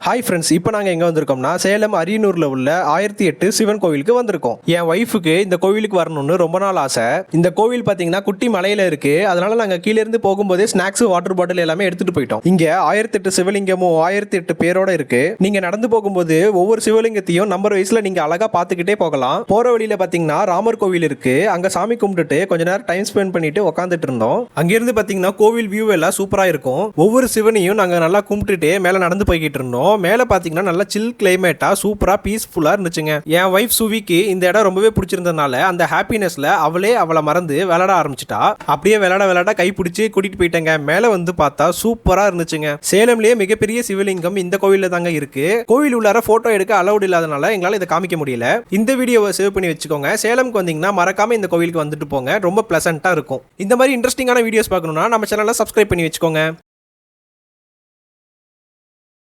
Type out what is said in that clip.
Hi friends, இப்போ நாங்கள் எங்கே வந்திருக்கோம்னா சேலம் அரியனூரில் உள்ள 1008 சிவன் கோவிலுக்கு வந்திருக்கோம். என் ஒய்ஃபுக்கு இந்த கோவிலுக்கு வரணும்னு ரொம்ப நாள் ஆசை. இந்த கோவில் பார்த்தீங்கன்னா குட்டி மலையில் இருக்கு. அதனால நாங்கள் கீழே இருந்து போகும்போதே ஸ்நாக்ஸ், வாட்டர் பாட்டில் எல்லாமே எடுத்துட்டு போயிட்டோம். இங்கே 1008 சிவலிங்கமும் 1008 பேரோட இருக்கு. நீங்க நடந்து போகும்போது ஒவ்வொரு சிவலிங்கத்தையும் நம்பர் வயசுல நீங்க அழகா பார்த்துக்கிட்டே போகலாம். போற வழியில பார்த்தீங்கன்னா ராமர் கோவில் இருக்கு. அங்க சாமி கும்பிட்டுட்டு கொஞ்ச நேரம் டைம் ஸ்பெண்ட் பண்ணிட்டு உட்காந்துட்டு இருந்தோம். அங்கிருந்து பார்த்தீங்கன்னா கோவில் வியூ எல்லாம் சூப்பரா இருக்கும். ஒவ்வொரு சிவனையும் நாங்கள் நல்லா கும்பிட்டுட்டு மேலே நடந்து போய்கிட்டு இருந்தோம். மேல பாத்தீங்கன்னா நல்ல சில் கிளைமேட்டா சூப்பரா பீஸ்ஃபுல்லா இருந்துச்சுங்க. என் வைஃப் சுவிக்கு இந்த இடம் ரொம்பவே பிடிச்சிருந்ததுனால அந்த ஹாப்பினஸ்ல அவளை மறந்து விளையாட ஆரம்பிச்சிட்டா. அப்படியே விளையாட கை பிடிச்சி கூட்டிட்டு போயிட்டேங்க. மேல வந்து பார்த்தா சூப்பரா இருந்துச்சுங்க. சேலம்லயே மிகப்பெரிய சிவலிங்கம் இந்த கோவில்ல தாங்க இருக்கு. கோவில் உள்ளார போட்டோ எடுக்க அலௌட் இல்லாதனால எங்களால இதை காமிக்க முடியல. இந்த வீடியோவை சேவ் பண்ணி வச்சுக்கோங்க. சேலம்க்கு வந்தீங்கன்னா மறக்காம இந்த கோவிலுக்கு வந்துட்டு போங்க. ரொம்ப பிளசண்டா இருக்கும். இந்த மாதிரி இன்ட்ரெஸ்டிங்கான வீடியோஸ் பார்க்கணும்னா நம்ம சேனலை சப்ஸ்கிரைப் பண்ணி வச்சுக்கோங்க.